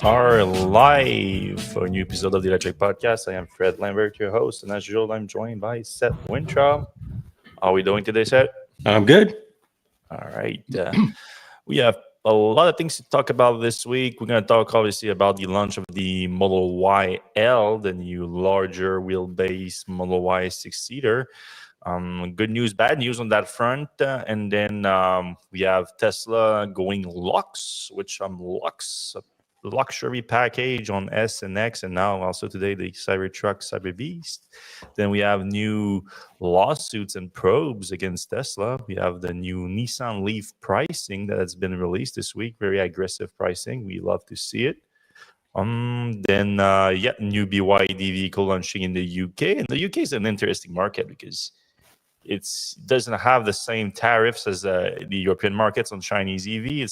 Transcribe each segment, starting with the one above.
are live for a new episode of the Electrek podcast. I am Fred Lambert, your host, and as usual, I'm joined by Seth Wintraub. How are we doing today, Seth? I'm good. All right. We have a lot of things to talk about this week. We're going to talk, obviously, about the launch of the Model Y L, the new larger wheelbase Model Y six-seater. Good news, bad news on that front. And then we have Tesla going Lux, which Lux, luxury package on S and X, and now also today the Cybertruck Cyber Beast. Then we have new lawsuits and probes against Tesla. We have the new Nissan Leaf pricing that has been released this week. Very aggressive pricing. We love to see it. Then new BYD vehicle launching in the UK. And the UK is an interesting market because it doesn't have the same tariffs as the European markets on Chinese EV.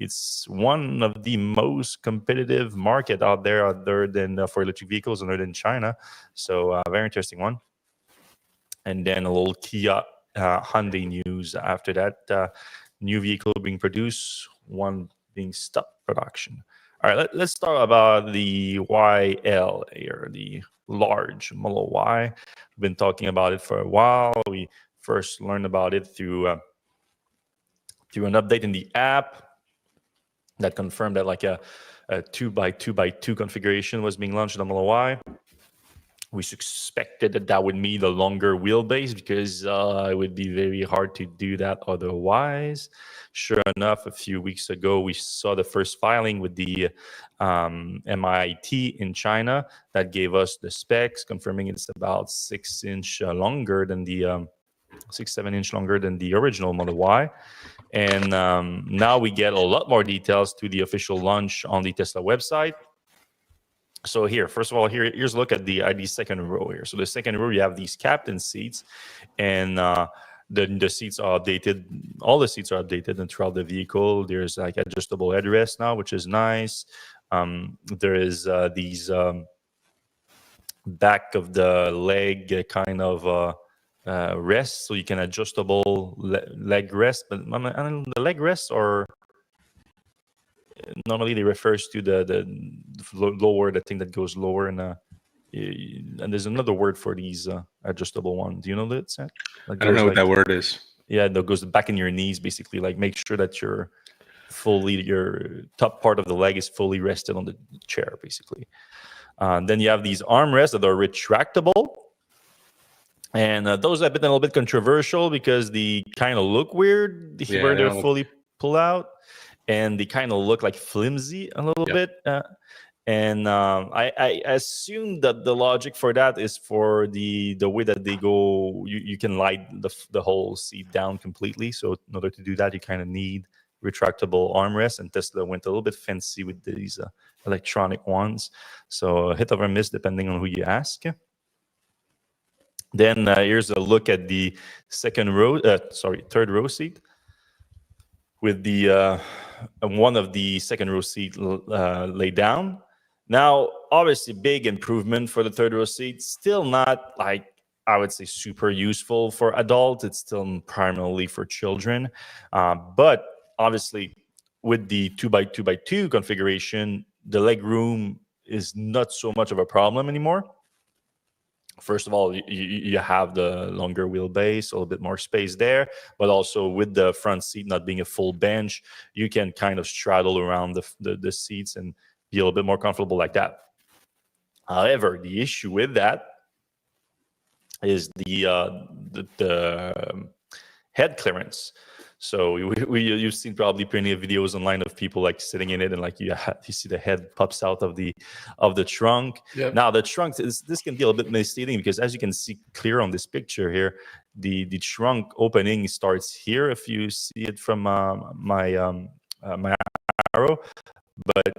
It's one of the most competitive market out there other than for electric vehicles other than China. So very interesting one. And then a little Kia Hyundai news after that. New vehicle being produced, one being stopped production. All right, let's talk about the YL here, the large Model Y. We've been talking about it for a while. We first learned about it through an update in the app that confirmed that like a 2x2x2 configuration was being launched on the Model Y. We suspected that would mean a longer wheelbase because it would be very hard to do that otherwise. Sure enough, a few weeks ago, we saw the first filing with the MIT in China that gave us the specs, confirming it's about 6-inch longer than the 6-7-inch longer than the original Model Y. And now we get a lot more details to the official launch on the Tesla website. So here, first of all, here's a look at the second row here. So the second row, you have these captain seats, and the seats are updated. All the seats are updated and throughout the vehicle. There's like adjustable headrest now, which is nice. There is these back of the leg kind of rest, so you can adjustable leg rest. But the leg rests are normally they refers to the lower, the thing that goes lower, and there's another word for these adjustable ones. Do you know that, Sam? I don't know what that word is. Yeah, that goes back in your knees, basically. Like make sure that your top part of the leg is fully rested on the chair, basically. Then you have these armrests that are retractable. And those have been a little bit controversial because they kind of look weird where they're fully pulled out. And they kind of look like flimsy a little bit. I assume that the logic for that is for the way that they go, you can lie the whole seat down completely. So in order to do that, you kind of need retractable armrests. And Tesla went a little bit fancy with these electronic ones. So a hit or a miss depending on who you ask. Then here's a look at the third row seat with the one of the second row seat laid down. Now, obviously, big improvement for the third row seat. Still not like I would say super useful for adults. It's still primarily for children. But obviously, with the 2x2x2 configuration, the leg room is not so much of a problem anymore. First of all, you have the longer wheelbase, a little bit more space there, but also with the front seat not being a full bench, you can kind of straddle around the seats and be a little bit more comfortable like that. However, the issue with that is the head clearance. So you've seen probably plenty of videos online of people like sitting in it and like you see the head pops out of the trunk. Yep. Now the trunk this can be a little bit misleading because as you can see clear on this picture here, the trunk opening starts here if you see it from my arrow, but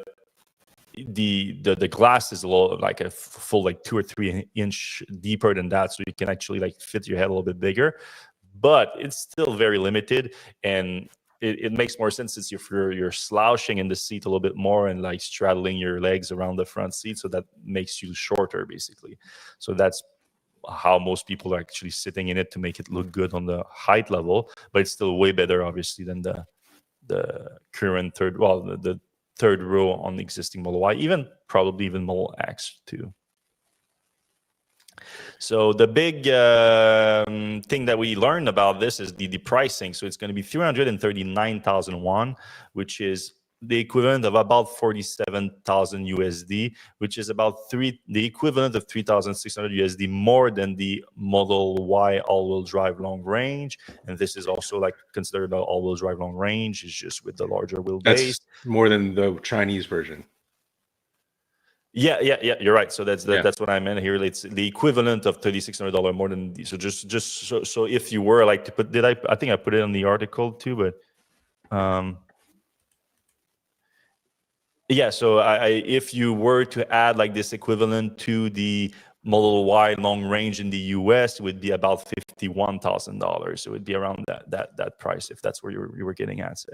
the glass is a little like a full like 2 or 3 inch deeper than that, so you can actually like fit your head a little bit bigger. But it's still very limited, and it makes more sense since you're slouching in the seat a little bit more and like straddling your legs around the front seat, so that makes you shorter basically. So that's how most people are actually sitting in it to make it look good on the height level, but it's still way better obviously than the current the third row on the existing Model Y, probably even Model X too. So the big thing that we learned about this is the pricing. So it's going to be 339,000 won, which is the equivalent of about 47,000 USD, which is about the equivalent of 3,600 USD more than the Model Y all-wheel drive long range. And this is also like considered an all-wheel drive long range. It's just with the larger wheelbase. That's more than the Chinese version. Yeah, you're right. So that's what I meant here. It's the equivalent of $3,600 more than so. So if you were like to put, I think I put it in the article too, but yeah. So if you were to add like this equivalent to the Model Y long range in the US, it would be about $51,000. So it would be around that price if that's where you were getting at.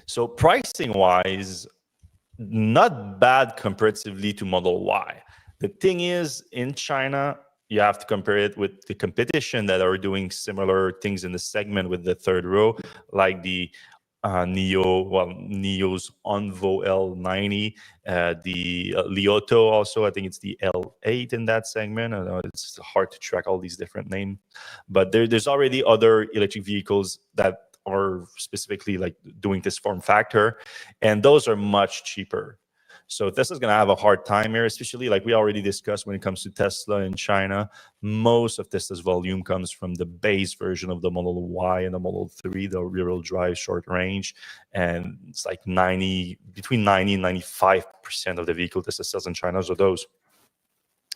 So pricing wise, not bad comparatively to Model Y. The thing is, in China, you have to compare it with the competition that are doing similar things in the segment with the third row, like the Neo's Onvo L90, the Li Auto also, I think it's the L8 in that segment. I know it's hard to track all these different names, but there's already other electric vehicles that are specifically like doing this form factor, and those are much cheaper. So Tesla's going to have a hard time here, especially like we already discussed when it comes to Tesla in China. Most of Tesla's volume comes from the base version of the Model Y and the Model 3, the rear-wheel drive short range. And it's like between 90 and 95% of the vehicle Tesla sells in China are those.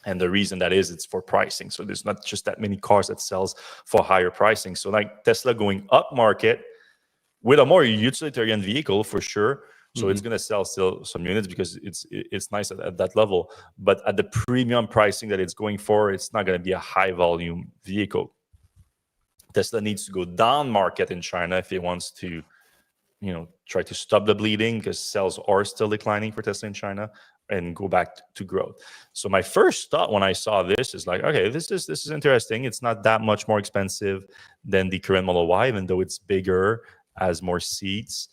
And the reason that is, it's for pricing. So there's not just that many cars that sells for higher pricing. So like Tesla going up market with a more utilitarian vehicle for sure. So it's going to sell still some units because it's nice at that level. But at the premium pricing that it's going for, it's not going to be a high volume vehicle. Tesla needs to go down market in China if it wants to, try to stop the bleeding, because sales are still declining for Tesla in China, and go back to growth. So my first thought when I saw this is like, okay, this is interesting. It's not that much more expensive than the current Model Y, even though it's bigger, has more seats.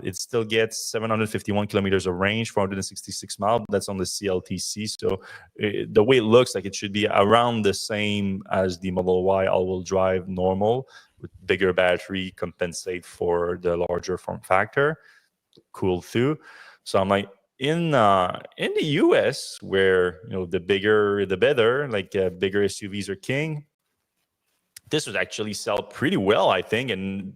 It still gets 751 kilometers of range, 466 miles. That's on the CLTC. So the way it looks like, it should be around the same as the Model Y all-wheel drive normal, with bigger battery compensate for the larger form factor. Cool too. So I'm like, in the US, where the bigger the better, like bigger SUVs are king, this would actually sell pretty well, I think. And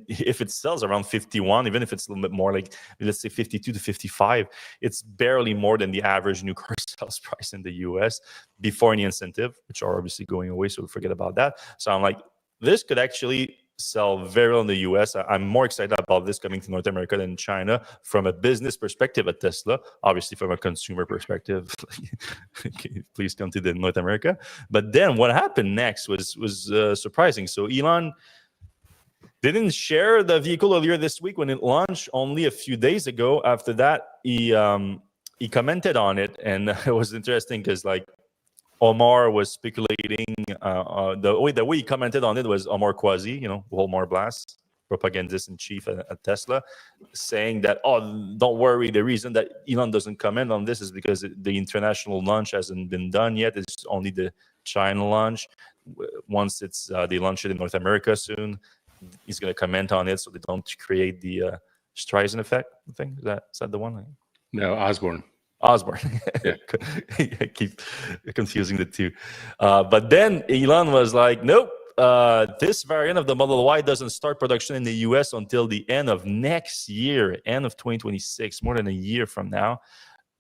if it sells around 51, even if it's a little bit more, like let's say 52 to 55, it's barely more than the average new car sales price in the US before any incentive, which are obviously going away. So forget about that. So I'm like, this could actually sell very well in the US. I'm more excited about this coming to North America than China from a business perspective at Tesla. Obviously, from a consumer perspective, please come to the North America. But then what happened next was surprising. So Elon didn't share the vehicle earlier this week when it launched. Only a few days ago after that, he commented on it, and it was interesting because like Omar was speculating. The way he commented on it was Omar Quasi, Omar Blast, propagandist in chief at Tesla, saying that, don't worry, the reason that Elon doesn't comment on this is because the international launch hasn't been done yet. It's only the China launch. Once they launch it in North America soon, he's going to comment on it so they don't create the Streisand effect. I think is that the one? No, Osborne. Yeah. I keep confusing the two. But then Elon was like, nope, this variant of the Model Y doesn't start production in the US until the end of next year, end of 2026, more than a year from now.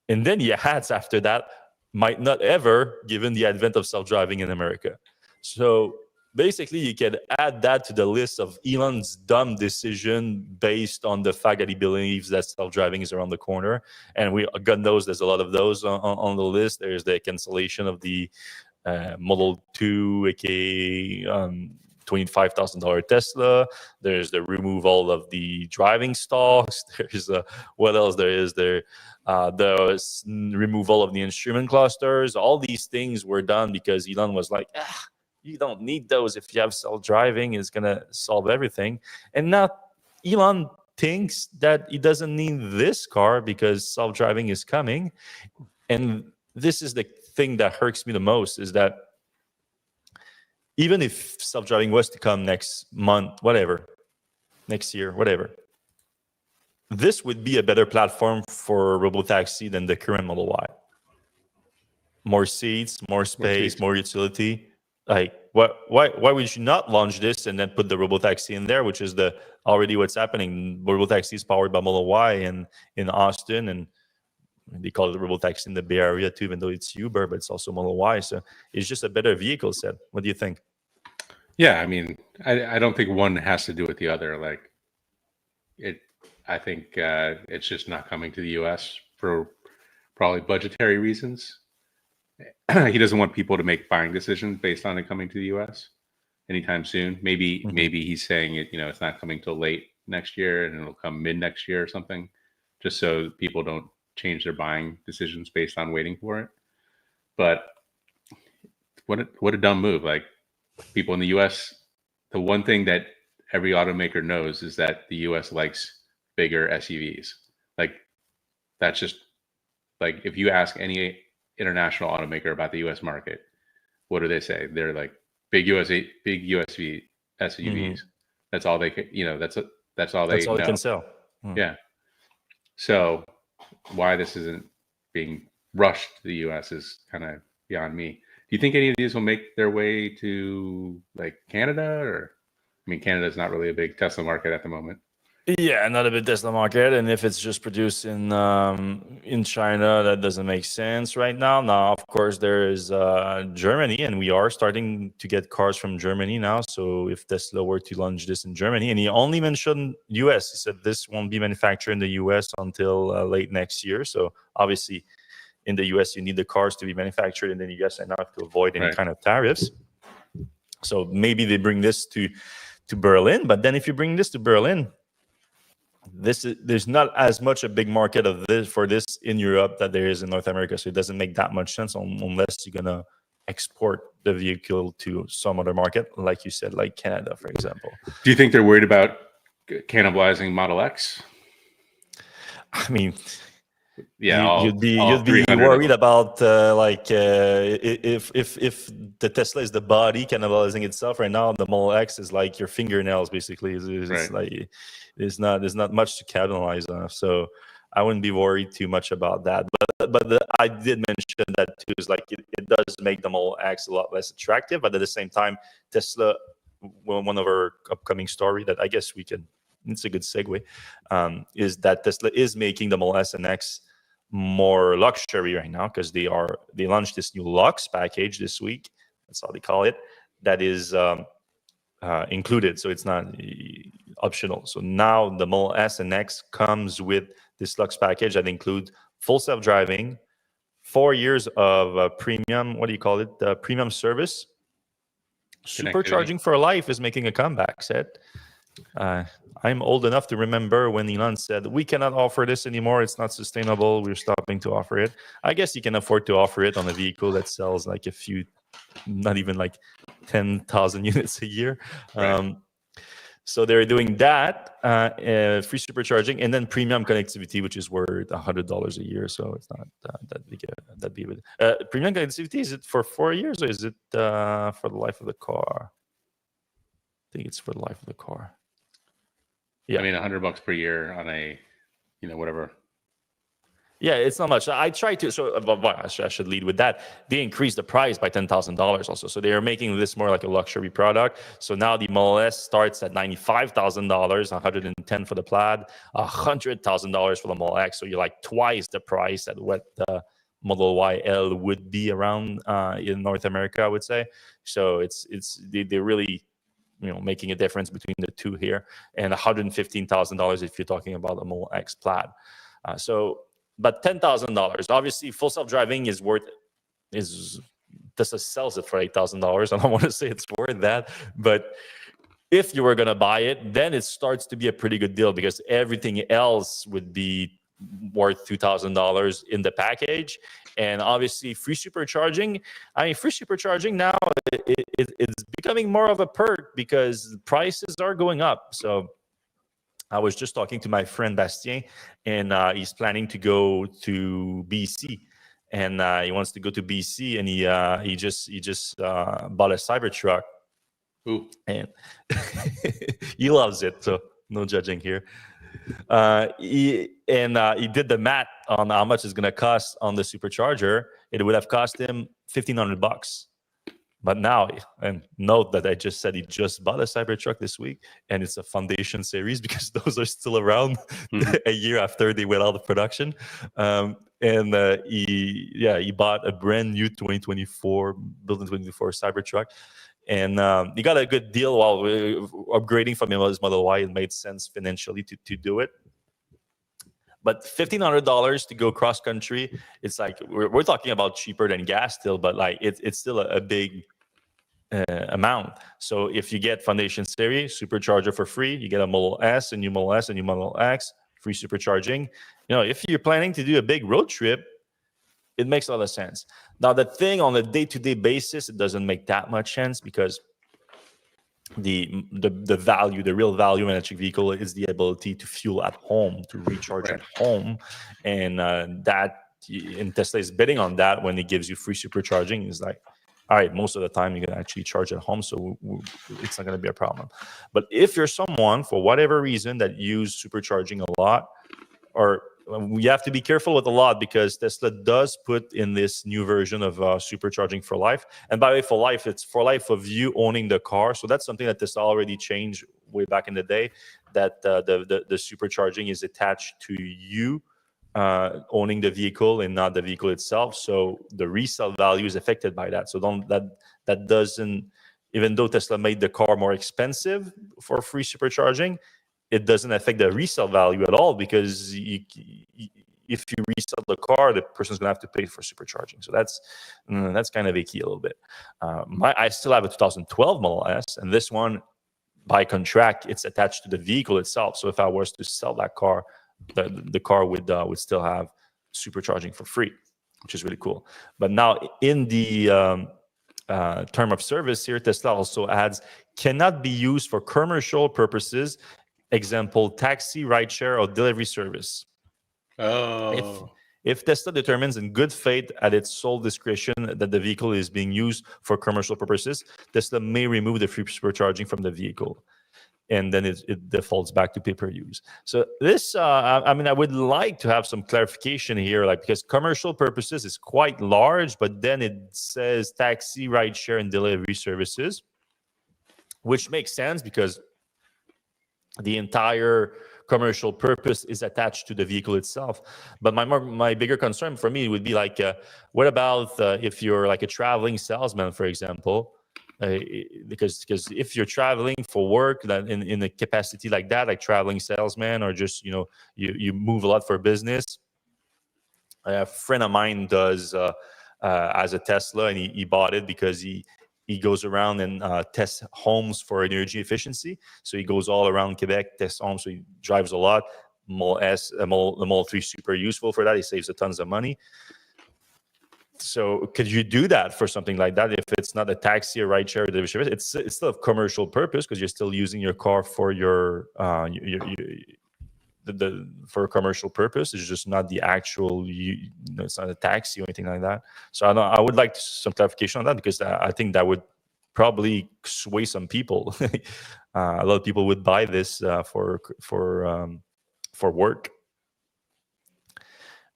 And then he adds after that, might not ever, given the advent of self-driving in America. So basically, you can add that to the list of Elon's dumb decision based on the fact that he believes that self-driving is around the corner. And God knows there's a lot of those on the list. There's the cancellation of the Model 2, aka $25,000 Tesla. There's the removal of the driving stalks. There's what else there is there? The removal of the instrument clusters. All these things were done because Elon was like, you don't need those. If you have self-driving, it's going to solve everything. And now Elon thinks that he doesn't need this car because self-driving is coming. And this is the thing that hurts me the most, is that even if self-driving was to come next month, whatever, next year, whatever, this would be a better platform for robotaxi than the current Model Y. More seats, more space, more utility. Like, why would you not launch this and then put the robotaxi in there, which is already what's happening? Robotaxi is powered by Model Y in Austin, and they call it robotaxi in the Bay Area too, even though it's Uber, but it's also Model Y. So it's just a better vehicle set. What do you think? Yeah, I mean, I don't think one has to do with the other. Like, I think it's just not coming to the U.S. for probably budgetary reasons. He doesn't want people to make buying decisions based on it coming to the U.S. anytime soon. Maybe he's saying it's not coming till late next year and it'll come mid next year or something, just so people don't change their buying decisions based on waiting for it. But what a dumb move! Like, people in the U.S., the one thing that every automaker knows is that the U.S. likes bigger SUVs. Like, that's just, like, if you ask any international automaker about the U.S. market, what do they say? They're like, big SUVs. That's all they can, that's all they can sell. Yeah. So why this isn't being rushed to the U.S. is kind of beyond me. Do you think any of these will make their way to, like, Canada? Or, I mean, Canada's not really a big Tesla market at the moment. Yeah, not a big Tesla market, and if it's just produced in China, that doesn't make sense right now. Now, of course, there is Germany, and we are starting to get cars from Germany now. So if Tesla were to launch this in Germany, and he only mentioned US, he said this won't be manufactured in the US until late next year. So obviously, in the US, you need the cars to be manufactured in the US and not to avoid any kind of tariffs. So maybe they bring this to Berlin, but then if you bring this to Berlin, there's not as much a big market for this in Europe that there is in North America, so it doesn't make that much sense unless you're gonna export the vehicle to some other market, like you said, like Canada, for example. Do you think they're worried about cannibalizing Model X? I mean, yeah, you'd be worried about if the Tesla is the body cannibalizing itself. Right now, the Model X is like your fingernails, basically. It's like there's not much to cannibalize on. So I wouldn't be worried too much about that. But I did mention that too. Is like it does make the Model X a lot less attractive. But at the same time, Tesla, one of our upcoming story that I guess we can. It's a good segue. Is that Tesla is making the Model S and X more luxury right now, because they launched this new Lux package this week. That's how they call it. That is included, so it's not optional. So now the Model S and X comes with this Lux package that includes full self-driving, 4 years of premium. What do you call it? Premium service. Supercharging for life is making a comeback. I'm old enough to remember when Elon said, we cannot offer this anymore. It's not sustainable. We're stopping to offer it. I guess you can afford to offer it on a vehicle that sells like a few, not even like 10,000 units a year. So they're doing that, free supercharging, and then premium connectivity, which is worth $100 a year. So it's not that big. That big. Premium connectivity, is it for 4 years or is it for the life of the car? I think it's for the life of the car. Yeah, I mean, $100 per year on a, whatever. Yeah, it's not much. I try to. So I should lead with that. They increased the price by $10,000 also. So they are making this more like a luxury product. So now the Model S starts at $95,000, $110,000 for the Plaid, $100,000 for the Model X. So you're like twice the price at what the Model YL would be around in North America, I would say. So they're really making a difference between the two here, and $115,000 if you're talking about a Model X Plaid. But $10,000, obviously, full self-driving Tesla sells it for $8,000. I don't want to say it's worth that, but if you were going to buy it, then it starts to be a pretty good deal, because everything else would be worth $2,000 in the package. And obviously, free supercharging. I mean, free supercharging now, it's becoming more of a perk because prices are going up. So I was just talking to my friend Bastien, and he's planning to go to BC, and he wants to go to BC, and he just bought a Cybertruck, Ooh. and he loves it. So no judging here. He did the math on how much it's going to cost on the supercharger. It would have cost him $1,500. But now, and note that I just said he just bought a Cybertruck this week, and it's a Foundation series because those are still around a year after they went out of production. He bought a brand new 2024, built in 2024 Cybertruck, and he got a good deal while upgrading from his Model Y. It made sense financially to do it. But $1,500 to go cross country, it's like we're talking about cheaper than gas still, but like it's still a big amount. So if you get Foundation Series supercharger for free, you get a Model S, a new Model S, a new Model X, free supercharging. If you're planning to do a big road trip, it makes a lot of sense. Now, the thing on a day-to-day basis, it doesn't make that much sense because the value, the real value in an electric vehicle is the ability to fuel at home, to recharge at home, and Tesla is bidding on that when it gives you free supercharging. It's like, all right, most of the time you can actually charge at home, so it's not going to be a problem. But if you're someone, for whatever reason, that use supercharging a lot, or we have to be careful with a lot because Tesla does put in this new version of supercharging for life. And by the way, for life, it's for life of you owning the car. So that's something that Tesla already changed way back in the day, that the supercharging is attached to you owning the vehicle and not the vehicle itself. So the resale value is affected by that. So that doesn't, even though Tesla made the car more expensive for free supercharging, it doesn't affect the resale value at all, because if you resell the car, the person's going to have to pay for supercharging. So that's kind of a key a little bit. I still have a 2012 Model S, and this one, by contract, it's attached to the vehicle itself. So if I was to sell that car, the car would still have supercharging for free, which is really cool. But now in the term of service here, Tesla also adds, cannot be used for commercial purposes. Example, taxi, rideshare, or delivery service. If Tesla determines in good faith at its sole discretion that the vehicle is being used for commercial purposes, Tesla may remove the free supercharging from the vehicle, and then it defaults back to pay-per-use. So this, I would like to have some clarification here, because commercial purposes is quite large, but then it says taxi, rideshare, and delivery services, which makes sense because the entire commercial purpose is attached to the vehicle itself. But my bigger concern for me would be what about if you're like a traveling salesman, for example? Because if you're traveling for work, that in a capacity like that, like traveling salesman, or just you move a lot for business. A friend of mine does as a Tesla, and he bought it because he goes around and tests homes for energy efficiency. So he goes all around Quebec, tests homes. So he drives a lot. The Model 3 super useful for that. He saves a tons of money. So could you do that for something like that if it's not a taxi or rideshare or delivery service? It's still a commercial purpose because you're still using your car for for a commercial purpose. It's just not the actual, it's not a taxi or anything like that. So I would like some clarification on that, because I think that would probably sway some people. A lot of people would buy this for work.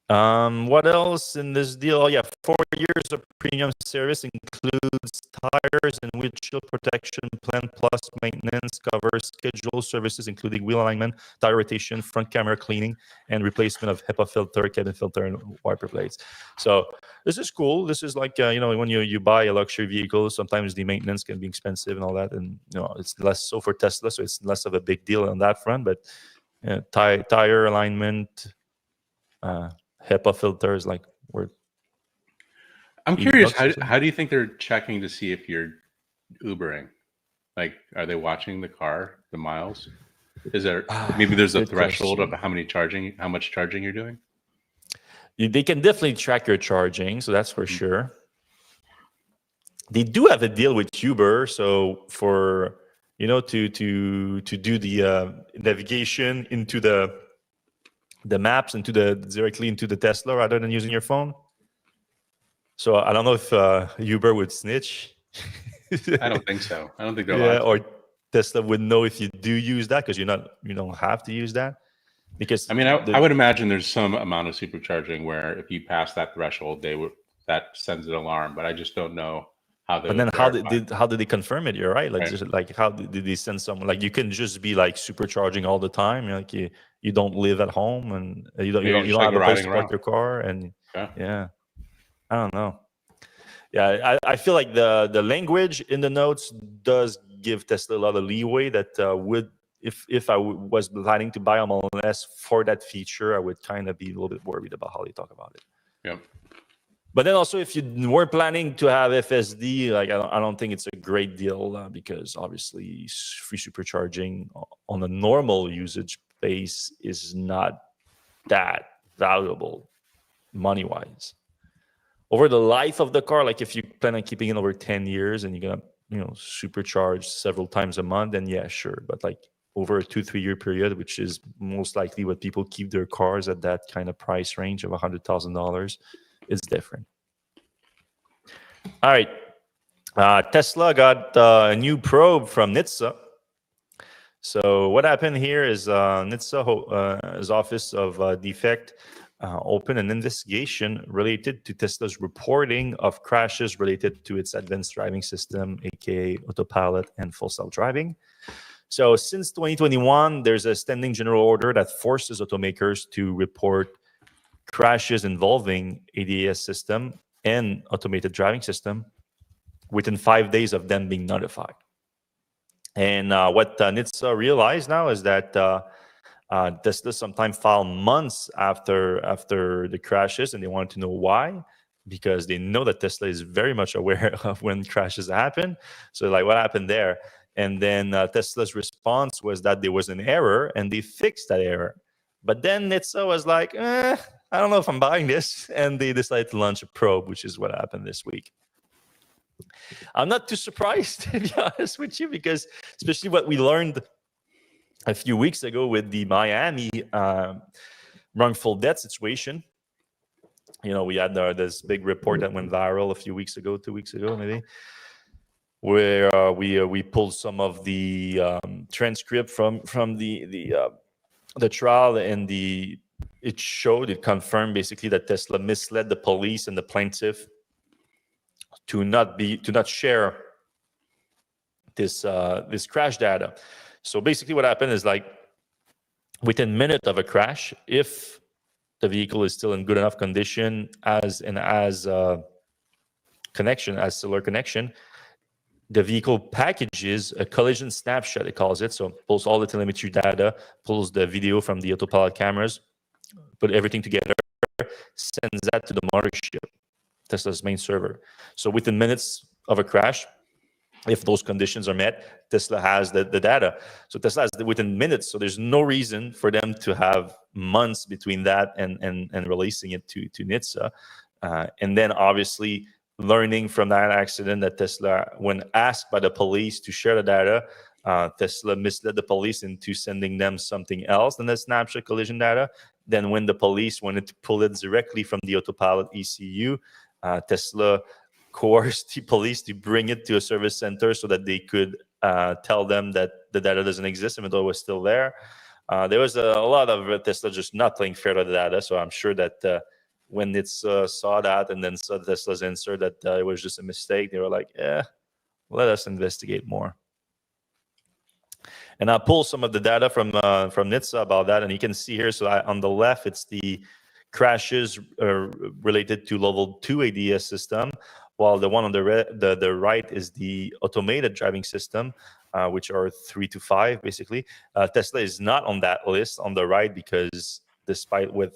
What else in this deal? Oh, yeah, 4 years of premium service includes tires and windshield protection, plan plus maintenance, covers scheduled services including wheel alignment, tire rotation, front camera cleaning, and replacement of HEPA filter, cabin filter, and wiper blades. So this is cool. This is like when you buy a luxury vehicle, sometimes the maintenance can be expensive and all that, and it's less so for Tesla, so it's less of a big deal on that front. But tire alignment, HEPA filters, I'm curious, how do you think they're checking to see if you're Ubering? Like, are they watching the car, the miles? Is there maybe there's a threshold of how much charging you're doing? They can definitely track your charging, so that's for sure. They do have a deal with Uber, so for to do the navigation into the maps directly into the Tesla rather than using your phone. So I don't know if Uber would snitch. I don't think so. I don't think they're Yeah, allowed to. or Tesla would know if you do use that, because you don't have to use that. Because I mean, I would imagine there's some amount of supercharging where if you pass that threshold, that sends an alarm. But I just don't know how they but would then verify. how did they confirm it? You're right. Like Right. just like how did they send someone? Like you can just be like supercharging all the time. Like you don't live at home, and you don't you Maybe don't you just don't like have a place riding to park around. your car. And Yeah. yeah, I don't know. Yeah, I feel like the language in the notes does give Tesla a lot of leeway that would, if I was planning to buy a Model S for that feature, I would kind of be a little bit worried about how they talk about it. Yep. But then also, if you were planning to have FSD, like I don't think it's a great deal because obviously free supercharging on a normal usage base is not that valuable money-wise. Over the life of the car, like if you plan on keeping it over 10 years and you're gonna supercharge several times a month, then yeah, sure. But like over a 2-3 year period, which is most likely what people keep their cars at, that kind of price range of $100,000, it's different. All right, Tesla got a new probe from NHTSA. So what happened here is NHTSA's Office of Defect opened an investigation related to Tesla's reporting of crashes related to its advanced driving system, aka Autopilot and Full Self-Driving. So since 2021, there's a standing general order that forces automakers to report crashes involving ADAS system and automated driving system within 5 days of them being notified. And what NHTSA realized now is that Tesla sometimes file months after the crashes, and they wanted to know why, because they know that Tesla is very much aware of when crashes happen. So like, what happened there? And then Tesla's response was that there was an error, and they fixed that error. But then NHTSA was like, I don't know if I'm buying this, and they decided to launch a probe, which is what happened this week. I'm not too surprised, to be honest with you, because especially what we learned a few weeks ago with the Miami wrongful death situation. We had this big report that went viral a few weeks ago, 2 weeks ago maybe, where we pulled some of the transcript from the trial, and it confirmed basically that Tesla misled the police and the plaintiff to not share this crash data. So basically what happened is, like, within minutes of a crash, if the vehicle is still in good enough condition as cellular connection, the vehicle packages a collision snapshot, it calls it. So it pulls all the telemetry data, pulls the video from the Autopilot cameras, put everything together, sends that to the mothership, Tesla's main server. So within minutes of a crash, if those conditions are met, Tesla has the data. So Tesla has within minutes. So there's no reason for them to have months between that and releasing it to NHTSA. And then obviously learning from that accident that Tesla, when asked by the police to share the data, Tesla misled the police into sending them something else than the snapshot collision data. Then when the police wanted to pull it directly from the Autopilot ECU, Tesla coerced the police to bring it to a service center so that they could tell them that the data doesn't exist, even though it was still there. There was a lot of Tesla just not playing fair to the data. So I'm sure that when it saw that and then saw Tesla's answer that it was just a mistake, they were like, let us investigate more. And I pulled some of the data from NHTSA about that, and you can see here. So on the left, it's the crashes related to level 2 ADS system, while the one on the right is the automated driving system, which are 3 to 5, basically. Tesla is not on that list on the right because despite what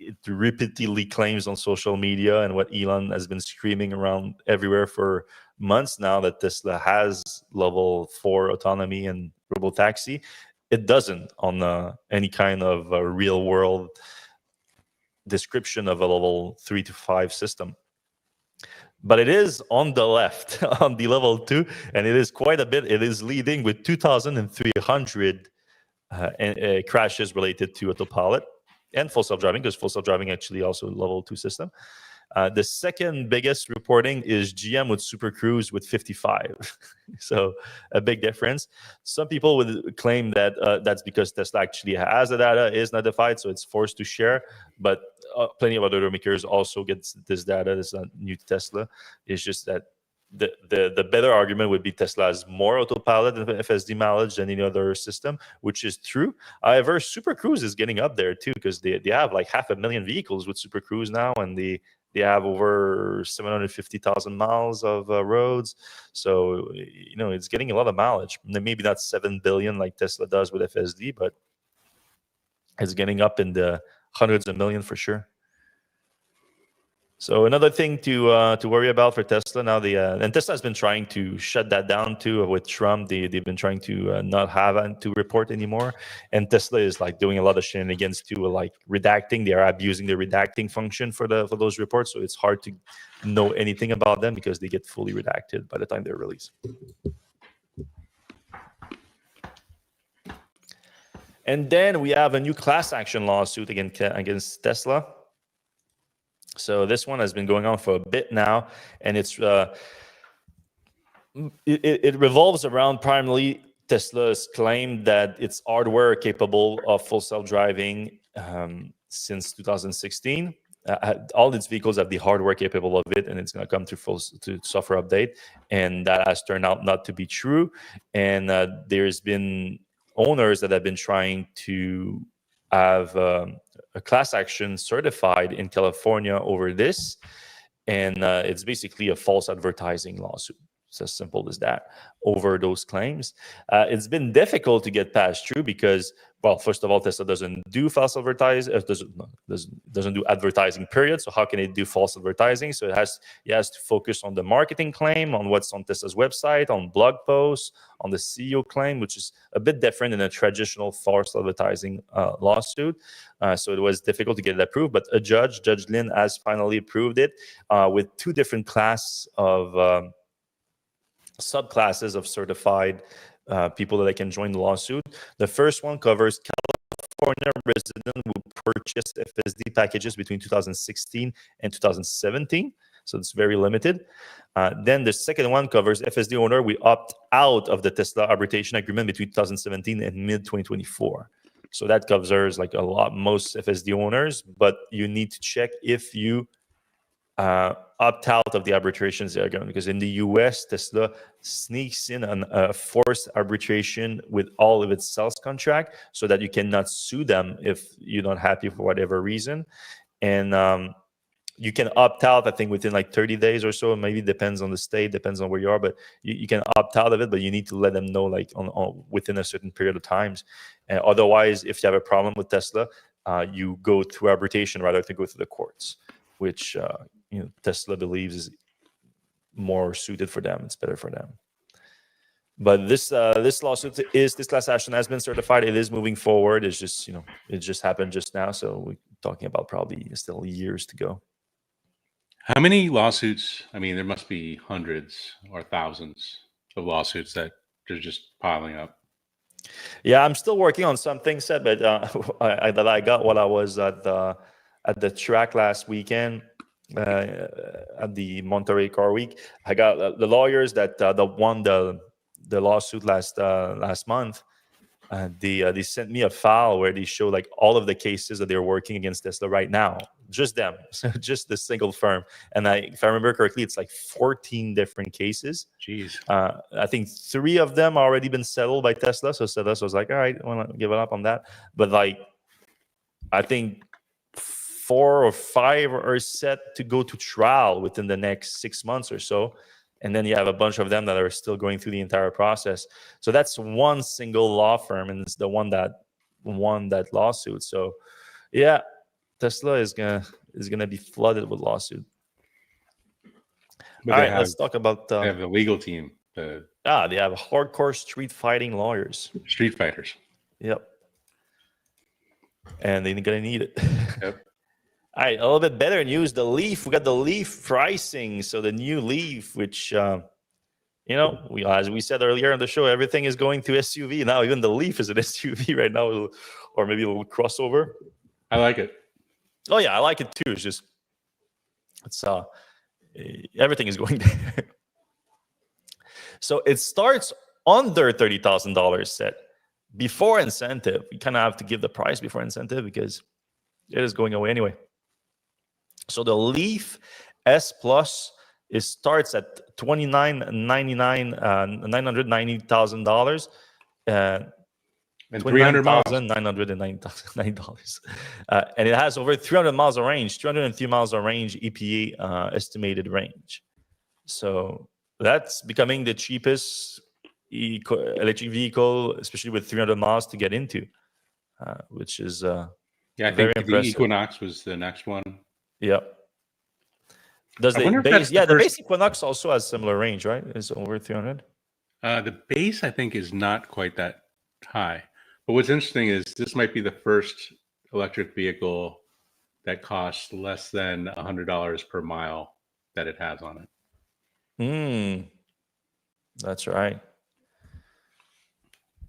it repeatedly claims on social media and what Elon has been screaming around everywhere for months now, that Tesla has level 4 autonomy and robotaxi, it doesn't on any kind of real world description of a level 3 to 5 system. but it is on the left on the level 2, and it is quite a bit. It is leading with 2,300 crashes related to Autopilot and full self-driving, because full self-driving actually also level 2 system. The second biggest reporting is GM with Super Cruise with 55. So a big difference. Some people would claim that that's because Tesla actually has the data, is notified, so it's forced to share. But plenty of other automakers also get this data. It's not new to Tesla. It's just that the better argument would be Tesla has more Autopilot and FSD mileage than any other system, which is true. However, Super Cruise is getting up there too, because they have like 500,000 vehicles with Super Cruise now, and they have over 750,000 miles of roads. So, it's getting a lot of mileage. Maybe not 7 billion like Tesla does with FSD, but it's getting up in the hundreds of millions for sure. So another thing to worry about for Tesla now, and Tesla has been trying to shut that down too with Trump. They've been trying to not have to report anymore, and Tesla is like doing a lot of shenanigans too, like redacting. They are abusing the redacting function for those reports, so it's hard to know anything about them because they get fully redacted by the time they're released. And then we have a new class action lawsuit against Tesla. So this one has been going on for a bit now, and it revolves around primarily Tesla's claim that it's hardware capable of full self-driving since 2016. All its vehicles have the hardware capable of it, and it's going to come to software update, and that has turned out not to be true. And there's been owners that have been trying to have a class action certified in California over this, and it's basically a false advertising lawsuit. It's as simple as that over those claims. It's been difficult to get passed through because, well, first of all, Tesla doesn't do false advertising. Doesn't do advertising. Period. So how can it do false advertising? So it has to focus on the marketing claim, on what's on Tesla's website, on blog posts, on the CEO claim, which is a bit different than a traditional false advertising lawsuit. So it was difficult to get it approved, but Judge Lin, has finally approved it with two different class of subclasses of certified people that can join the lawsuit. The first one covers California residents who purchased FSD packages between 2016 and 2017. So it's very limited. Then the second one covers FSD owner. We opt out of the Tesla arbitration agreement between 2017 and mid-2024. So that covers like most FSD owners, but you need to check if you opt out of the arbitrations they're going, because in the US, Tesla sneaks in a forced arbitration with all of its sales contract so that you cannot sue them if you're not happy for whatever reason. And you can opt out, I think, within like 30 days or so. Maybe depends on the state, depends on where you are, but you can opt out of it, but you need to let them know like on within a certain period of times. And otherwise, if you have a problem with Tesla, you go through arbitration rather than go through the courts, which Tesla believes is more suited for them. It's better for them. But this lawsuit this class action has been certified. It is moving forward. It's just it just happened just now, so we're talking about probably still years to go. How many lawsuits? I mean, there must be hundreds or thousands of lawsuits that are just piling up. Yeah, I'm still working on some things, but that I got while I was at the track last weekend. At the Monterey Car Week, I got the lawyers that won the lawsuit last month. They sent me a file where they show like all of the cases that they're working against Tesla right now, just them, just the single firm. And if I remember correctly, it's like 14 different cases. Jeez. I think 3 of them already been settled by Tesla. So Tesla was like, all right, I want to give it up on that. But like, I think 4 or 5 are set to go to trial within the next 6 months or so. And then you have a bunch of them that are still going through the entire process. So that's one single law firm, and it's the one that won that lawsuit. So yeah, Tesla is gonna be flooded with lawsuit. But all right, let's talk about they have the legal team. They have hardcore street fighting lawyers. Street fighters. Yep. And they're gonna need it. Yep. right, a little bit better news. The Leaf, we got the Leaf pricing. So the new Leaf, which, as we said earlier on the show, everything is going to SUV. Now even the Leaf is an SUV right now, or maybe a little crossover. I like it. Oh, yeah, I like it too. It's everything is going there. So it starts under $30,000 set before incentive. We kind of have to give the price before incentive because it is going away anyway. So the Leaf S Plus starts at $990,000. And 300 miles. $29,990. And it has over 300 miles of range, 203 miles of range, EPA estimated range. So that's becoming the cheapest electric vehicle, especially with 300 miles to get into, which is I very think impressive. the Equinox was the next one. Yeah. Does the base? Yeah, the base Equinox also has similar range, right? It's over 300. The base, I think, is not quite that high. But what's interesting is this might be the first electric vehicle that costs less than $100 per mile that it has on it. That's right.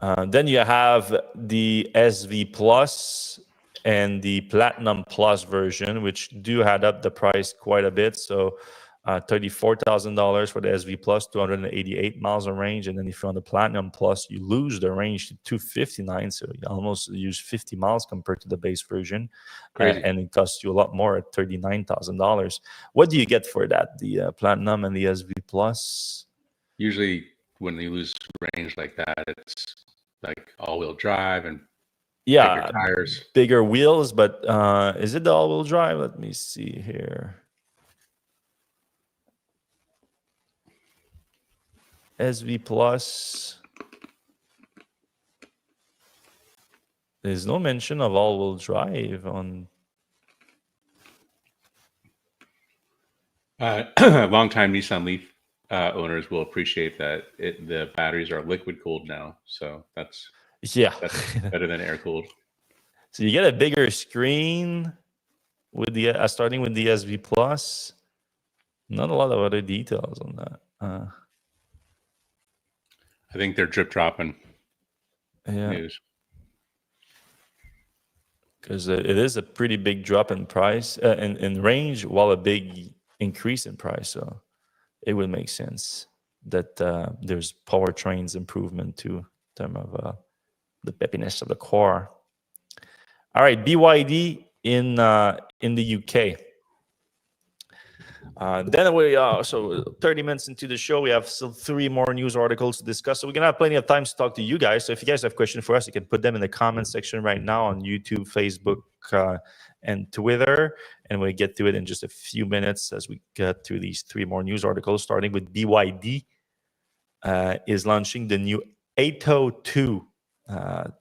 Then you have the SV Plus and the Platinum Plus version, which do add up the price quite a bit. So $34,000 for the SV Plus, 288 miles of range. And then if you're on the Platinum Plus, you lose the range to 259. So you almost use 50 miles compared to the base version. And it costs you a lot more at $39,000. What do you get for that? The Platinum and the SV Plus? Usually when you lose range like that, it's like all-wheel drive and bigger tires, bigger wheels. But is it the all-wheel drive? Let me see here. SV Plus. There's no mention of all-wheel drive on. Long-time Nissan Leaf owners will appreciate that the batteries are liquid cooled now, so that's better than air cooled. So you get a bigger screen with the starting with the SV Plus. Not a lot of other details on that. I think they're drip dropping news because it is a pretty big drop in price in range, while a big increase in price. So it would make sense that there's powertrains improvement too in terms of the peppiness of the car. All right, BYD in the UK. Then we so 30 minutes into the show, we have still 3 more news articles to discuss. So we're gonna have plenty of time to talk to you guys. So if you guys have questions for us, you can put them in the comment section right now on YouTube, Facebook, and Twitter, and we'll get to it in just a few minutes as we get through these 3 more news articles. Starting with BYD is launching the new Atto 2.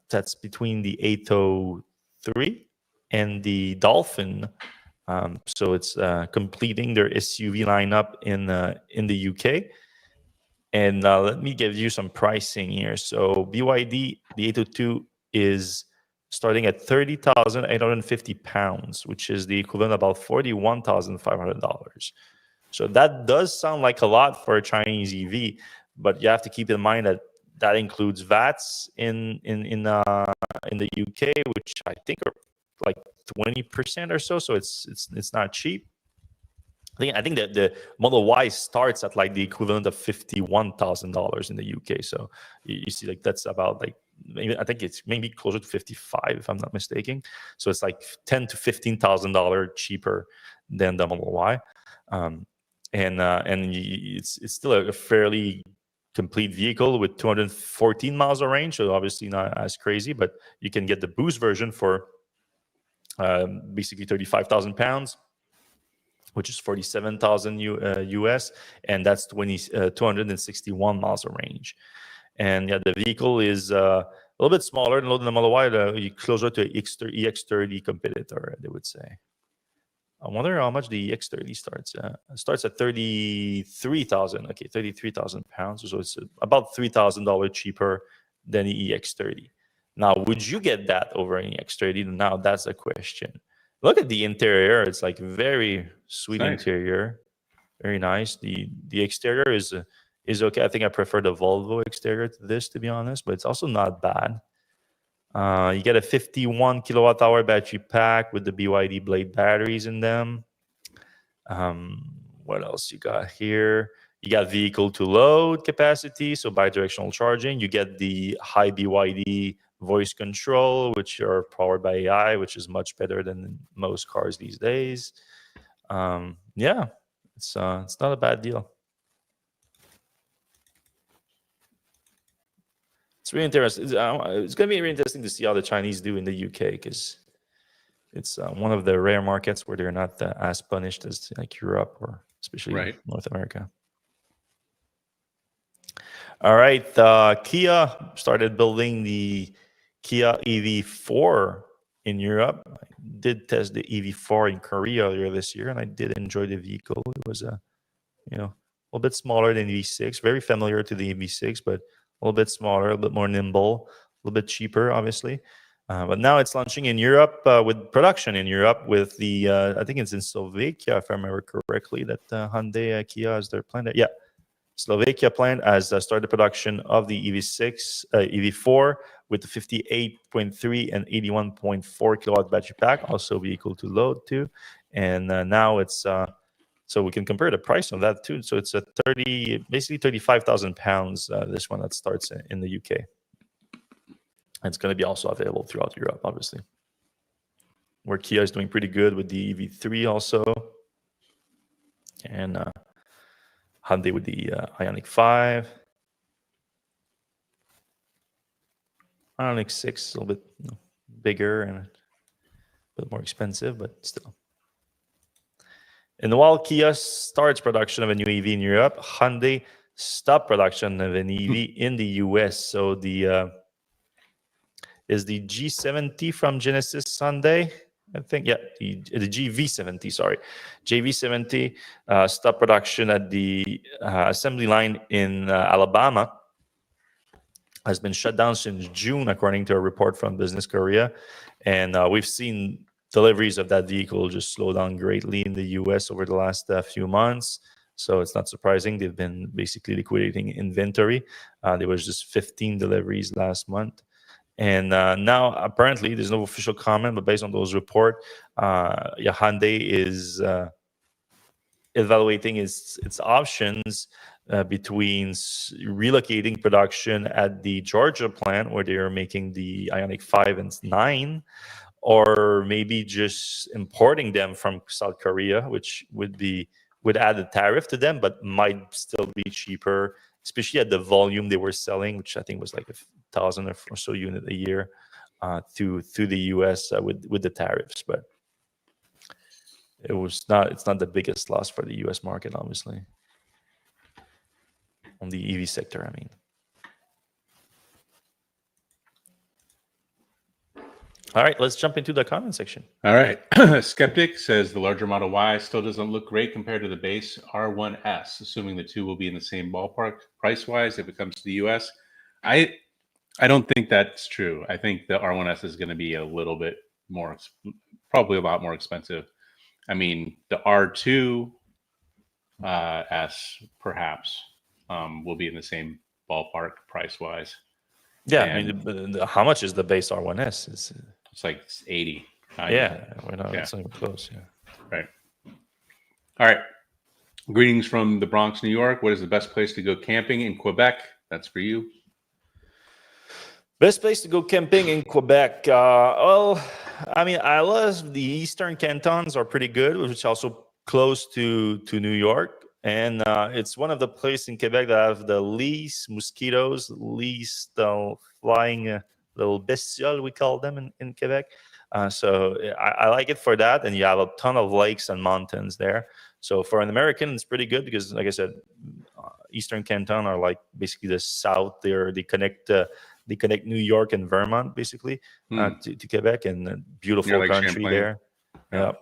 That's between the Atto 3 and the Dolphin. So it's completing their SUV lineup in the UK. And let me give you some pricing here. So BYD, the Atto 2 is starting at £30,850, which is the equivalent of about $41,500. So that does sound like a lot for a Chinese EV, but you have to keep in mind that includes VATs in the UK, which I think are like 20% or so. So it's not cheap. I think that the Model Y starts at like the equivalent of $51,000 in the UK. So you see, like that's about like I think it's maybe closer to 55 if I'm not mistaken. So it's like $10,000 to $15,000 cheaper than the Model Y, and it's still a fairly complete vehicle with 214 miles of range. So obviously not as crazy, but you can get the Boost version for basically 35,000 pounds, which is 47,000 US, and that's 261 miles of range. And the vehicle is a little bit smaller than the Model Y, closer to EX30 competitor, they would say. I wonder how much the EX30 starts. It starts at 33,000. Okay, 33,000 pounds. So it's about $3,000 cheaper than the EX30. Now, would you get that over an EX30? Now, that's a question. Look at the interior; it's like very sweet Nice. interior, very nice. The exterior is okay. I think I prefer the Volvo exterior to this, to be honest, but it's also not bad. You get a 51 kilowatt hour battery pack with the BYD Blade batteries in them. What else you got here? You got vehicle to load capacity, so bidirectional charging. You get the high BYD voice control, which are powered by AI, which is much better than most cars these days. Yeah, it's not a bad deal. It's really interesting. It's going to be really interesting to see how the Chinese do in the UK, because it's one of the rare markets where they're not as punished as like Europe or especially North America. All right, Kia started building the Kia EV4 in Europe. I did test the EV4 in Korea earlier this year, and I did enjoy the vehicle. It was a little bit smaller than EV6, very familiar to the EV6, but a little bit smaller, a little bit more nimble, a little bit cheaper, obviously. But now it's launching in Europe with production in Europe with the, I think it's in Slovakia, if I remember correctly, that Hyundai Kia is their plant. Yeah, Slovakia plant has started production of the EV6, EV4 with the 58.3 and 81.4 kilowatt battery pack, also vehicle to load too. And now it's, so we can compare the price of that too. So it's a basically 35,000 pounds, this one that starts in the UK. And it's going to be also available throughout Europe, obviously. Where Kia is doing pretty good with the EV3 also. And Hyundai with the Ioniq 5. Ioniq 6 is a little bit bigger and a bit more expensive, but still. And while Kia starts production of a new EV in Europe, Hyundai stopped production of an EV in the US. So the is the G70 from Genesis Hyundai, I think. Yeah, the GV70, sorry. JV70 stopped production at the assembly line in Alabama. Has been shut down since June, according to a report from Business Korea. And we've seen deliveries of that vehicle just slow down greatly in the US over the last few months. So it's not surprising. They've been basically liquidating inventory. There was just 15 deliveries last month. And now, apparently, there's no official comment, but based on those reports, Hyundai is evaluating its options between relocating production at the Georgia plant, where they are making the Ioniq 5 and 9, or maybe just importing them from South Korea, which would add a tariff to them, but might still be cheaper, especially at the volume they were selling, which I think was like 1,000 or so unit a year through the US with the tariffs. But it's not the biggest loss for the US market, obviously, on the EV sector, I mean. All right, let's jump into the comment section. All right. Skeptic says the larger Model Y still doesn't look great compared to the base R1S, assuming the two will be in the same ballpark price-wise if it comes to the US. I don't think that's true. I think the R1S is going to be a little bit more, probably a lot more expensive. I mean, the R2 S perhaps will be in the same ballpark price-wise. Yeah, and I mean, how much is the base R1S? It's like 80. Yeah, we're not even close. Yeah. Right. All right. Greetings from the Bronx, New York. What is the best place to go camping in Quebec? That's for you. Best place to go camping in Quebec. Well, I mean, I love the eastern cantons are pretty good, which is also close to New York. And it's one of the places in Quebec that have the least mosquitoes, least flying little bestioles, we call them in Quebec. So I like it for that. And you have a ton of lakes and mountains there. So for an American, it's pretty good because, like I said, Eastern Canton are like basically the south there. They connect New York and Vermont basically to Quebec, and beautiful country Champlain. There. Yeah.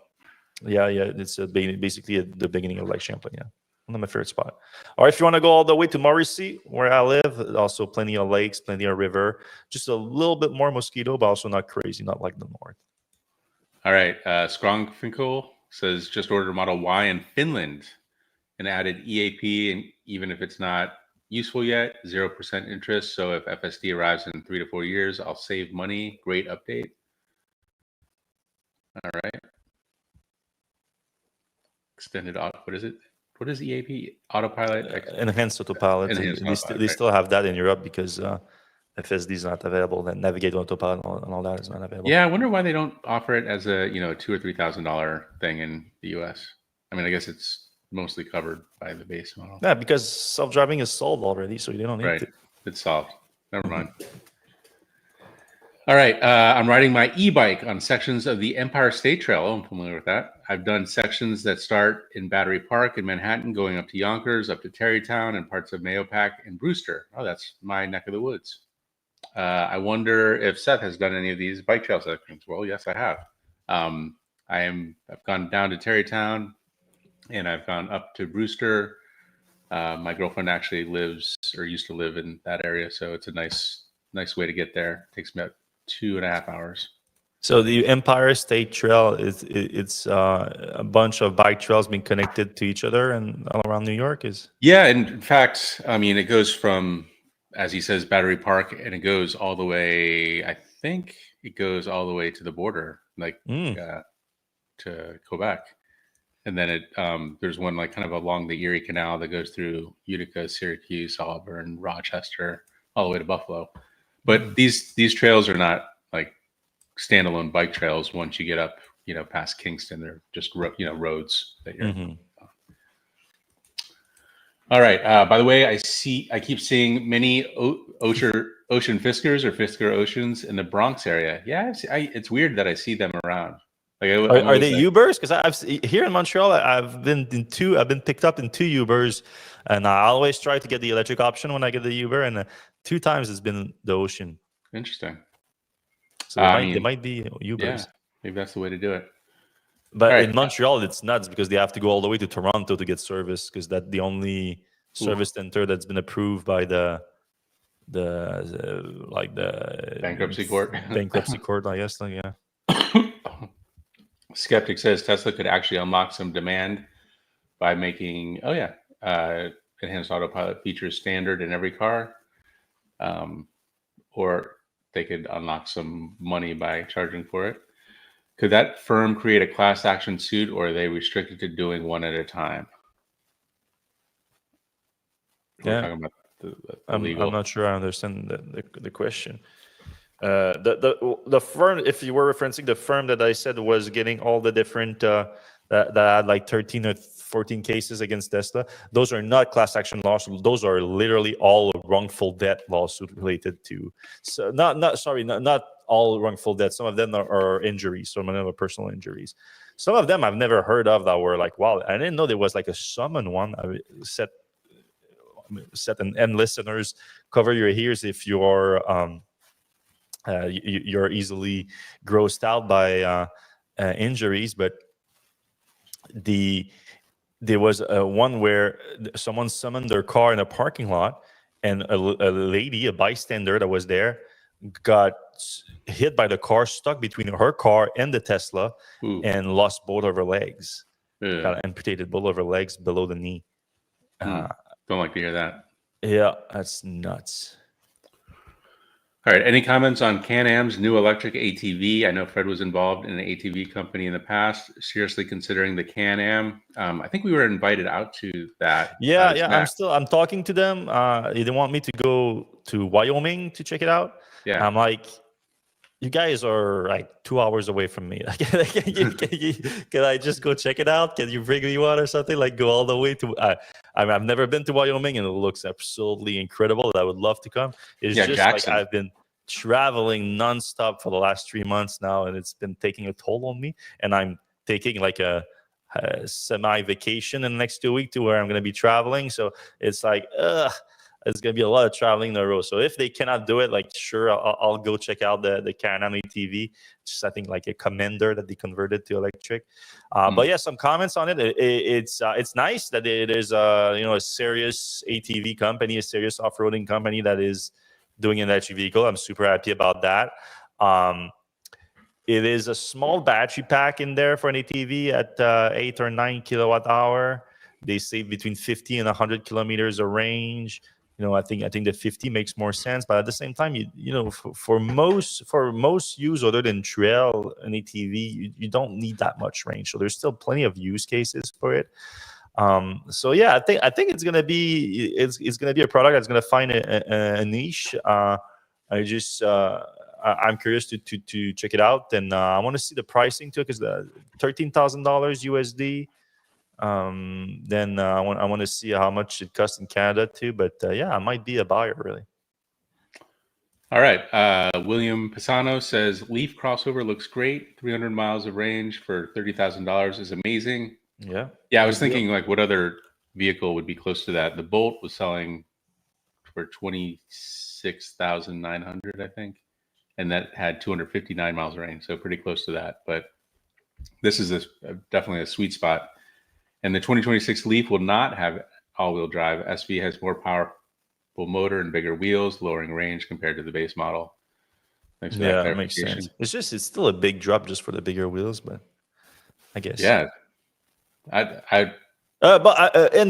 It's basically at the beginning of Lake Champlain. Yeah, one of my favorite spots. Or if you want to go all the way to Mauricie, where I live, also plenty of lakes, plenty of river. Just a little bit more mosquito, but also not crazy, not like the north. All right. Skronfinkel says just ordered Model Y in Finland and added EAP, and even if it's not useful yet, 0% interest. So if FSD arrives in 3 to 4 years, I'll save money. Great update. All right. Extended auto. What is it? What is EAP? Autopilot. Enhanced Autopilot. Enhanced They Autopilot, still have that in Europe because FSD is not available. And Navigate Autopilot and all that is not available. Yeah, I wonder why they don't offer it as a $2,000 or $3,000 thing in the US. I mean, I guess it's mostly covered by the base model. Yeah, because self-driving is solved already, so you don't need to. It's solved. Never mind. All right, I'm riding my e-bike on sections of the Empire State Trail. I'm familiar with that. I've done sections that start in Battery Park in Manhattan, going up to Yonkers, up to Tarrytown, and parts of Mahopac and Brewster. Oh, that's my neck of the woods. I wonder if Seth has done any of these bike trail sections. Well, yes, I have. I've gone down to Tarrytown, and I've gone up to Brewster. My girlfriend actually lives or used to live in that area, so it's a nice way to get there. It takes me about 2.5 hours. So the Empire State Trail it's a bunch of bike trails being connected to each other and all around New York is. Yeah, and in fact, I mean, it goes from, as he says, Battery Park, and it goes all the way. I think it goes all the way to the border, like to Quebec, and then there's one like kind of along the Erie Canal that goes through Utica, Syracuse, Auburn, Rochester, all the way to Buffalo. But these trails are not like standalone bike trails. Once you get up, past Kingston, they're just roads that you're. All right. By the way, I keep seeing many ocean Fiskers or Fisker Oceans in the Bronx area. Yeah, it's weird that I see them around. Like, are they Ubers? Because here in Montreal, I've been picked up in 2 Ubers, and I always try to get the electric option when I get the Uber, and 2 times it's been the Ocean. Interesting. So they might be Ubers. Yeah, maybe that's the way to do it. But in Montreal, it's nuts because they have to go all the way to Toronto to get service because that's the only service center that's been approved by the bankruptcy court. Bankruptcy court, I guess. Like, yeah. Skeptic says Tesla could actually unlock some demand by making enhanced autopilot features standard in every car, or they could unlock some money by charging for it. Could that firm create a class action suit, or are they restricted to doing one at a time? We're talking about I'm not sure I understand the question. The firm, if you were referencing the firm that I said was getting all the different that had like 13 or 14 cases against Tesla, those are not class action lawsuits. Those are literally all wrongful death lawsuit related to. So not all wrongful death. Some of them are injuries. Some of them are personal injuries. Some of them I've never heard of that were like, wow, I didn't know there was like a summon one. I set and listeners, cover your ears if you're you're easily grossed out by injuries. But there was one where someone summoned their car in a parking lot, and a lady, a bystander that was there, got hit by the car, stuck between her car and the Tesla, and lost both of her legs. Got amputated both of her legs below the knee. Don't like to hear that. Yeah, that's nuts. All right. Any comments on Can-Am's new electric ATV? I know Fred was involved in an ATV company in the past. Seriously considering the Can-Am. I think we were invited out to that. Yeah. I'm talking to them. They want me to go to Wyoming to check it out. Yeah. I'm like, you guys are like 2 hours away from me. Can I just go check it out? Can you bring me one or something? Like go all the way to. I've never been to Wyoming, and it looks absolutely incredible. I would love to come. It's just Jackson. Like I've been traveling nonstop for the last 3 months now, and it's been taking a toll on me. And I'm taking like a semi-vacation in the next 2 weeks to where I'm going to be traveling. So it's like, it's going to be a lot of traveling in a row. So if they cannot do it, like, sure, I'll go check out the Can-Am ATV. Just, I think, like a Commander that they converted to electric. But yeah, some comments on it. It's nice that it is a serious ATV company, a serious off-roading company that is doing an electric vehicle. I'm super happy about that. It is a small battery pack in there for an ATV at 8 or 9 kilowatt hour. They say between 50 and 100 kilometers of range. I think the 50 makes more sense, but at the same time, for most use other than trail and ATV, you don't need that much range. So there's still plenty of use cases for it. So yeah, I think it's gonna be a product that's gonna find a niche. I'm curious to check it out, and I want to see the pricing too, because the $13,000 USD. Then I want to see how much it costs in Canada too. But yeah, I might be a buyer really. All right. William Pisano says Leaf crossover looks great. 300 miles of range for $30,000 is amazing. Yeah. Yeah, I was thinking like what other vehicle would be close to that. The Bolt was selling for 26,900, I think, and that had 259 miles of range, so pretty close to that. But this is definitely a sweet spot. And the 2026 Leaf will not have all-wheel drive. SV has more powerful motor and bigger wheels, lowering range compared to the base model. Thanks for that clarification. Makes sense. It's still a big drop just for the bigger wheels, but I guess. Yeah. And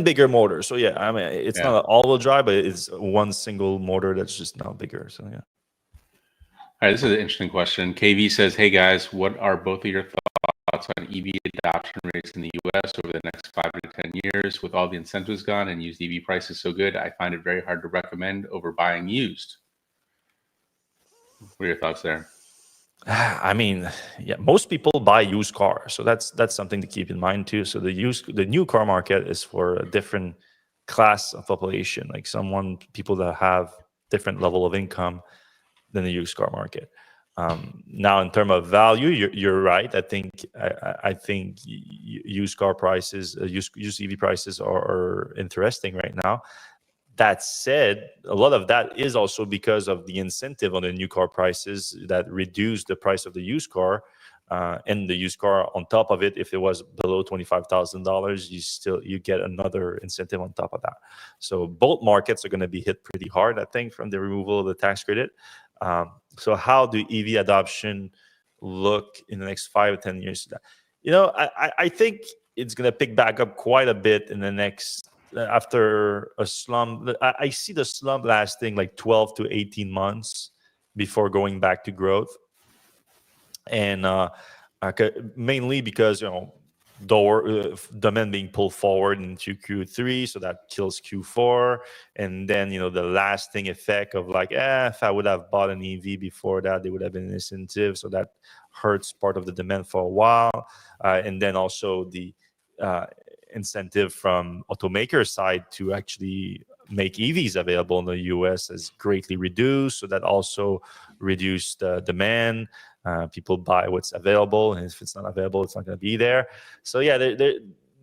bigger motor. So yeah, I mean, it's not an all-wheel drive, but it's one single motor that's just now bigger. So yeah. All right, this is an interesting question. KV says, "Hey guys, what are both of your thoughts on EV adoption rates in the U.S. over the next 5 to 10 years? With all the incentives gone and used EV prices so good, I find it very hard to recommend over buying used." What are your thoughts there? I mean, yeah, most people buy used cars, so that's something to keep in mind too. So the new car market is for a different class of population, like people that have different level of income than the used car market. Now, in terms of value, you're right. I think used car prices, used EV prices are interesting right now. That said, a lot of that is also because of the incentive on the new car prices that reduce the price of the used car, and the used car on top of it. If it was below $25,000, you get another incentive on top of that. So both markets are going to be hit pretty hard, I think, from the removal of the tax credit. So how do EV adoption look in the next 5 or 10 years? I think it's going to pick back up quite a bit in the next. After a slump, I see the slump lasting like 12 to 18 months before going back to growth. And mainly because, demand being pulled forward into Q3, so that kills Q4. And then, the lasting effect of like, if I would have bought an EV before that, there would have been an incentive. So that hurts part of the demand for a while. And then also the incentive from automaker side to actually make EVs available in the US is greatly reduced. So that also reduced demand. People buy what's available, and if it's not available, it's not going to be there. So yeah,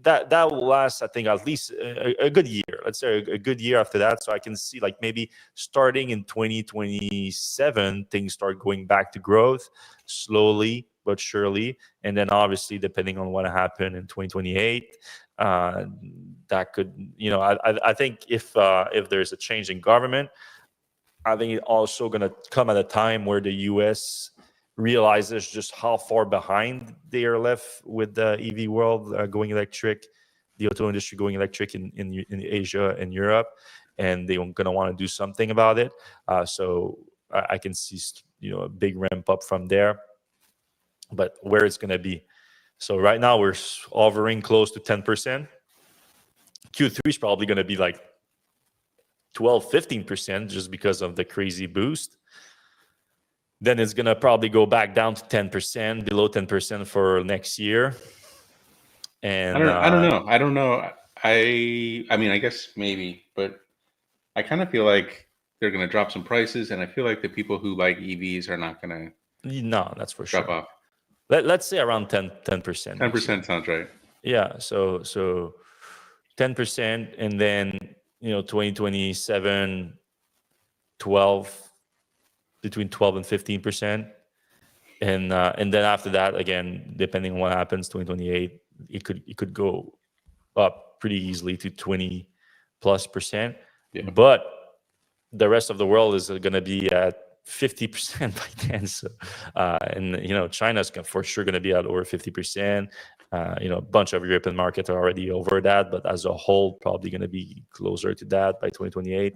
that will last, I think, at least a good year. Let's say a good year after that. So I can see like maybe starting in 2027, things start going back to growth slowly but surely. And then obviously, depending on what happened in 2028, that could, I think if there's a change in government, I think it's also going to come at a time where the U.S. realizes just how far behind they are left with the EV world going electric, the auto industry going electric in Asia and Europe, and they're going to want to do something about it. So I can see a big ramp up from there, but where it's going to be. So right now we're hovering close to 10%. Q3 is probably going to be like 12-15% just because of the crazy boost. Then it's going to probably go back down to 10%, below 10% for next year. And I don't know. I mean, I guess maybe, but I kind of feel like they're going to drop some prices, and I feel like the people who like EVs are not going to. No, that's for drop sure. Off. Let's say around 10%. 10% sounds right. Yeah, so 10%, and then 2027, 12, between 12 and 15%, and then after that, again, depending on what happens, 2028, it could go up pretty easily to 20+%. Yeah. But the rest of the world is going to be at 50% by then. So, and China's for sure going to be at over 50%. A bunch of European markets are already over that, but as a whole, probably going to be closer to that by 2028.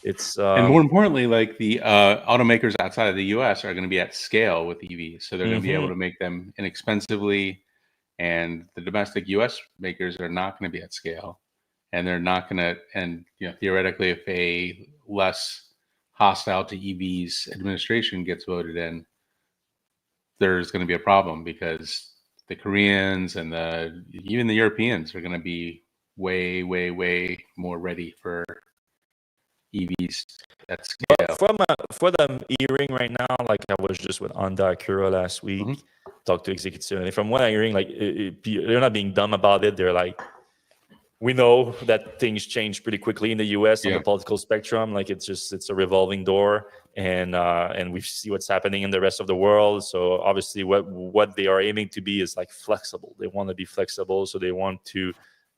It's and more importantly, like the automakers outside of the U.S. are going to be at scale with EVs, so they're going to be able to make them inexpensively. And the domestic U.S. makers are not going to be at scale, and they're not going to. And theoretically, if a less hostile to EVs administration gets voted in, there's going to be a problem because the Koreans and even the Europeans are going to be way, way, way more ready for EVs at scale. For the hearing right now, like I was just with Honda Acura last week, talked to executives, and from what I'm hearing, like they're not being dumb about it. They're like, we know that things change pretty quickly in the U.S. on the political spectrum. Like it's a revolving door, and we see what's happening in the rest of the world. So obviously, what they are aiming to be is like flexible. They want to be flexible, so they want to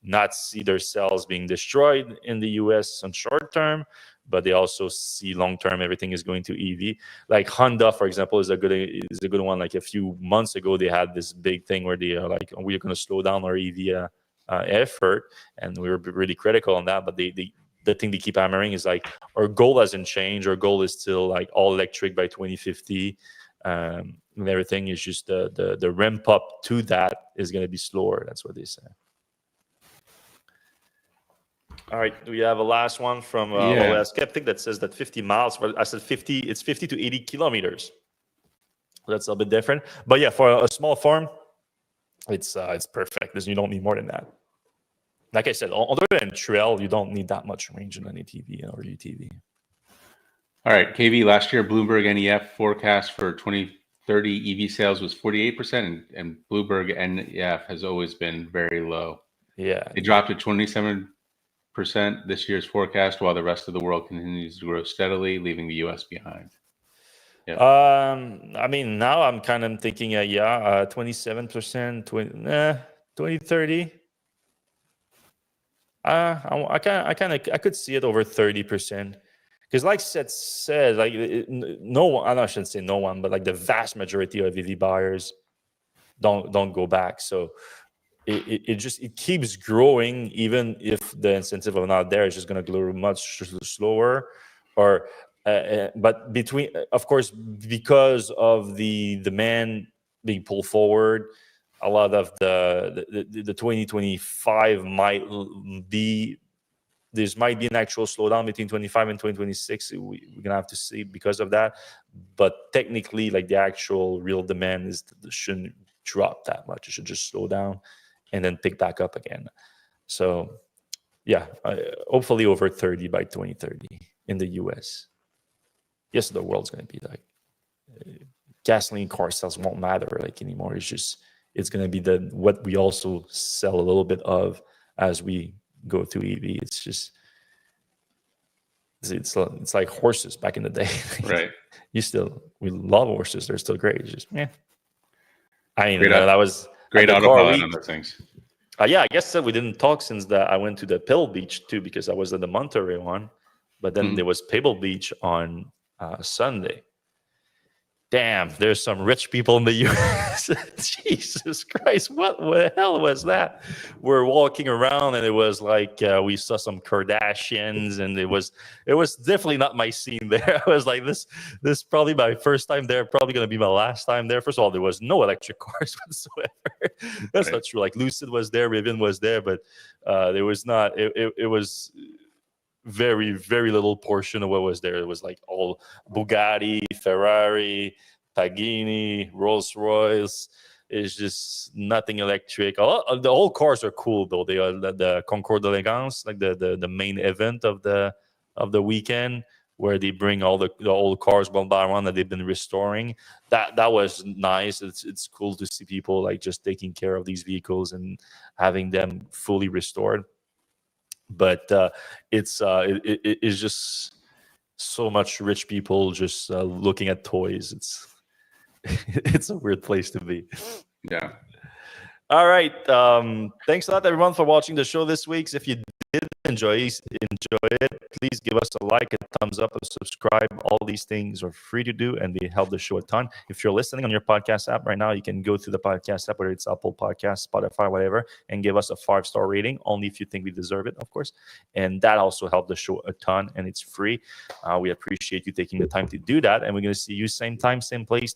not see their cells being destroyed in the US on short term, but they also see long term everything is going to EV. Like Honda, for example, is a good one. Like a few months ago, they had this big thing where they are like, we're going to slow down our EV effort, and we were really critical on that. But the thing they keep hammering is like, our goal hasn't changed. Our goal is still like all electric by 2050. And everything is just the ramp up to that is going to be slower. That's what they say. All right, we have a last one from a skeptic that says that 50 miles. Well, I said 50. It's 50 to 80 kilometers. That's a bit different, but yeah, for a small farm, it's perfect because you don't need more than that. Like I said, other than trail, you don't need that much range in an ATV or UTV. All right, KV. Last year, Bloomberg NEF forecast for 2030 EV sales was 48%, and Bloomberg NEF has always been very low. Yeah, they dropped to 27% this year's forecast, while the rest of the world continues to grow steadily, leaving the U.S. behind. Yeah. I mean, now I'm kind of thinking, 27%, 2030. I could see it over 30%, because like Seth said, like no one, I shouldn't say no one, but like the vast majority of EV buyers don't go back. So it keeps growing, even if the incentive are not there. It's just going to grow much slower, but of course, because of the demand being pulled forward, a lot of the 2025 might be an actual slowdown between 25 and 2026. We're gonna have to see because of that. But technically, like the actual real demand shouldn't drop that much. It should just slow down and then pick back up again. So yeah, hopefully over 30 by 2030 in the US. Yes, the world's going to be like gasoline car sales won't matter like anymore. It's going to be what we also sell a little bit of as we go through EV. It's like horses back in the day. Right. We love horses. They're still great. It's just, I mean, that was great Autopilot on those things. Yeah, I guess we didn't talk since I went to the Pebble Beach too, because I was at the Monterey one, but then there was Pebble Beach on Sunday. Damn, there's some rich people in the U.S. Jesus Christ, what the hell was that? We're walking around and it was like we saw some Kardashians, and it was definitely not my scene there. I was like, this is probably my first time there, probably going to be my last time there. First of all, there was no electric cars whatsoever. That's not true. Like Lucid was there, Rivian was there, but there was not. It was very, very little portion of what was there. It was like all Bugatti, Ferrari, Pagani, Rolls Royce. It's just nothing electric. The old cars are cool though. They are the Concorde d'Elegance, like the main event of the weekend, where they bring all the old cars one by one that they've been restoring. That was nice. It's cool to see people like just taking care of these vehicles and having them fully restored. But it's just so much rich people just looking at toys. It's a weird place to be. Yeah. All right. Thanks a lot, everyone, for watching the show this week. If you did enjoy it, please give us a like, a thumbs up, a subscribe. All these things are free to do, and they help the show a ton. If you're listening on your podcast app right now, you can go to the podcast app, whether it's Apple Podcasts, Spotify, whatever, and give us a 5-star rating, only if you think we deserve it, of course. And that also helps the show a ton, and it's free. We appreciate you taking the time to do that, and we're going to see you same time, same place